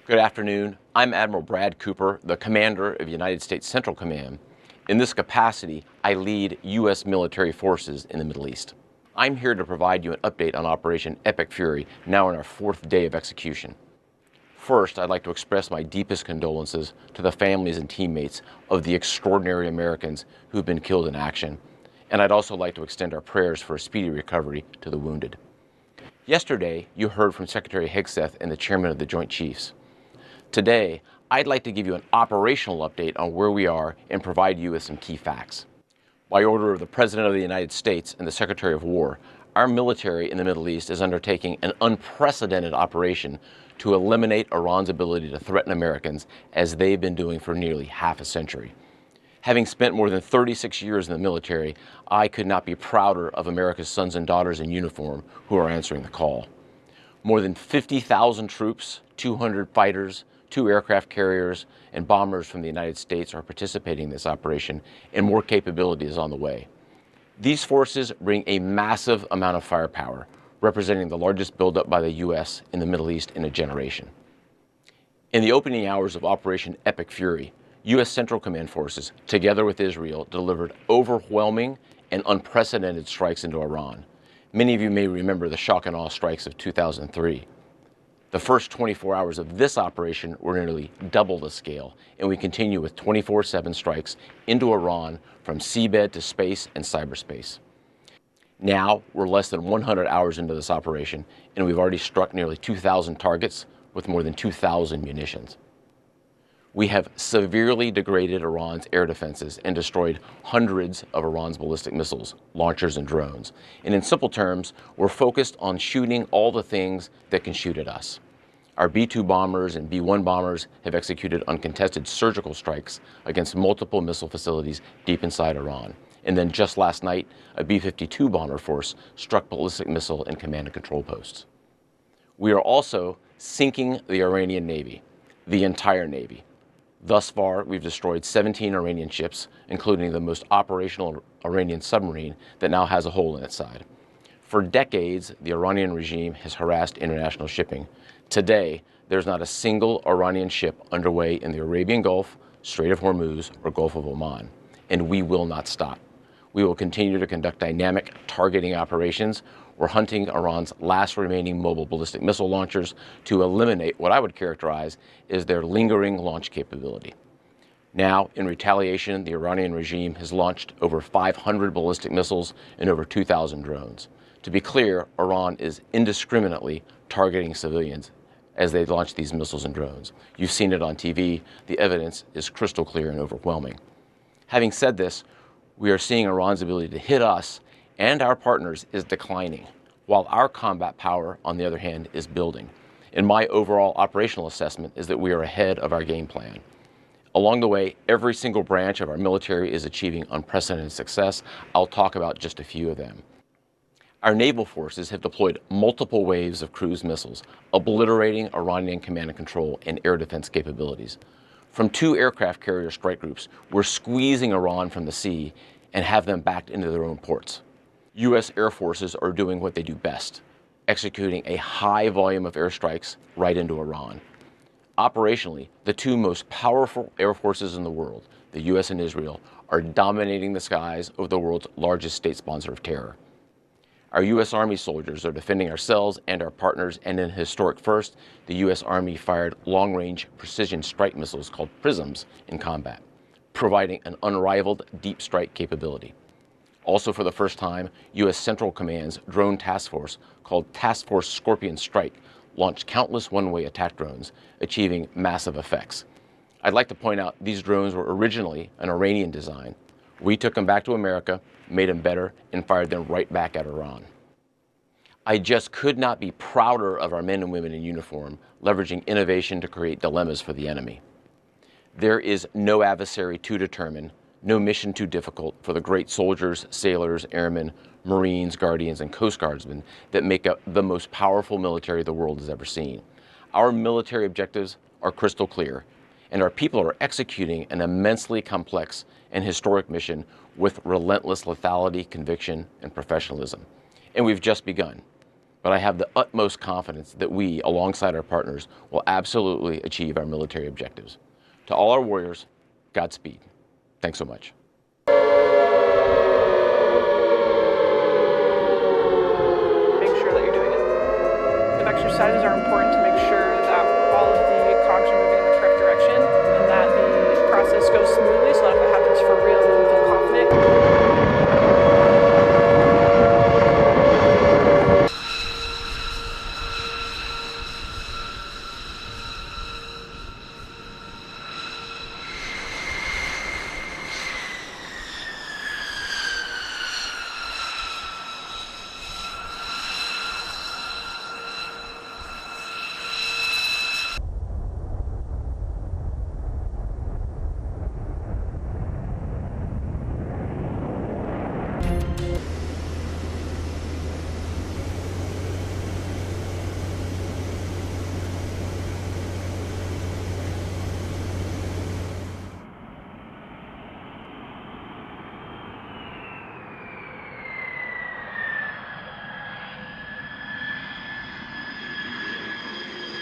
Good afternoon. I'm Admiral Brad Cooper, the commander of United States Central Command. In this capacity, I lead U.S. military forces in the Middle East. I'm here to provide you an update on Operation Epic Fury, now in our 4th day of execution. First, I'd like to express my deepest condolences to the families and teammates of the extraordinary Americans who've been killed in action, and I'd also like to extend our prayers for a speedy recovery to the wounded. Yesterday, you heard from Secretary Hegseth and the Chairman of the Joint Chiefs. Today, I'd like to give you an operational update on where we are and provide you with some key facts. By order of the President of the United States and the Secretary of War, our military in the Middle East is undertaking an unprecedented operation to eliminate Iran's ability to threaten Americans, as they've been doing for nearly half a century. Having spent more than 36 years in the military, I could not be prouder of America's sons and daughters in uniform who are answering the call. More than 50,000 troops, 200 fighters, 2 aircraft carriers, and bombers from the United States are participating in this operation, and more capability is on the way. These forces bring a massive amount of firepower, representing the largest buildup by the U.S. in the Middle East in a generation. In the opening hours of Operation Epic Fury, U.S. Central Command forces, together with Israel, delivered overwhelming and unprecedented strikes into Iran. Many of you may remember the shock and awe strikes of 2003. The first 24 hours of this operation were nearly double the scale, and we continue with 24/7 strikes into Iran from seabed to space and cyberspace. Now, we're less than 100 hours into this operation, and we've already struck nearly 2,000 targets with more than 2,000 munitions. We have severely degraded Iran's air defenses and destroyed hundreds of Iran's ballistic missiles, launchers, and drones. And in simple terms, we're focused on shooting all the things that can shoot at us. Our B-2 bombers and B-1 bombers have executed uncontested surgical strikes against multiple missile facilities deep inside Iran. And then just last night, a B-52 bomber force struck ballistic missile and command and control posts. We are also sinking the Iranian Navy, the entire Navy. Thus far, we've destroyed 17 Iranian ships, including the most operational Iranian submarine that now has a hole in its side. For decades, the Iranian regime has harassed international shipping. Today, there's not a single Iranian ship underway in the Arabian Gulf, Strait of Hormuz, or Gulf of Oman, and we will not stop. We will continue to conduct dynamic targeting operations. We're hunting Iran's last remaining mobile ballistic missile launchers to eliminate what I would characterize as their lingering launch capability. Now, in retaliation, the Iranian regime has launched over 500 ballistic missiles and over 2,000 drones. To be clear, Iran is indiscriminately targeting civilians as they launch these missiles and drones. You've seen it on TV. The evidence is crystal clear and overwhelming. Having said this, we are seeing Iran's ability to hit us and our partners is declining, while our combat power, on the other hand, is building. And my overall operational assessment is that we are ahead of our game plan. Along the way, every single branch of our military is achieving unprecedented success. I'll talk about just a few of them. Our naval forces have deployed multiple waves of cruise missiles, obliterating Iranian command and control and air defense capabilities. From 2 aircraft carrier strike groups, we're squeezing Iran from the sea and have them backed into their own ports. U.S. air forces are doing what they do best, executing a high volume of airstrikes right into Iran. Operationally, the 2 most powerful air forces in the world, the U.S. and Israel, are dominating the skies of the world's largest state sponsor of terror. Our U.S. Army soldiers are defending ourselves and our partners, and in a historic first, the U.S. Army fired long-range precision strike missiles called PRISMs in combat, providing an unrivaled deep strike capability. Also for the first time, U.S. Central Command's drone task force, called Task Force Scorpion Strike, launched countless one-way attack drones, achieving massive effects. I'd like to point out these drones were originally an Iranian design. We took them back to America, made them better, and fired them right back at Iran. I just could not be prouder of our men and women in uniform, leveraging innovation to create dilemmas for the enemy. There is no adversary too determined, no mission too difficult for the great soldiers, sailors, airmen, Marines, Guardians, and Coast Guardsmen that make up the most powerful military the world has ever seen. Our military objectives are crystal clear, and our people are executing an immensely complex and historic mission with relentless lethality, conviction, and professionalism. And we've just begun. but I have the utmost confidence that we, alongside our partners, will absolutely achieve our military objectives. To all our warriors, Godspeed. Thanks so much. Make sure that you're doing it. Exercises are important to make sure that all of the cogs are moving in the correct direction and that the process goes smoothly so that if it happens for real, you can feel confident.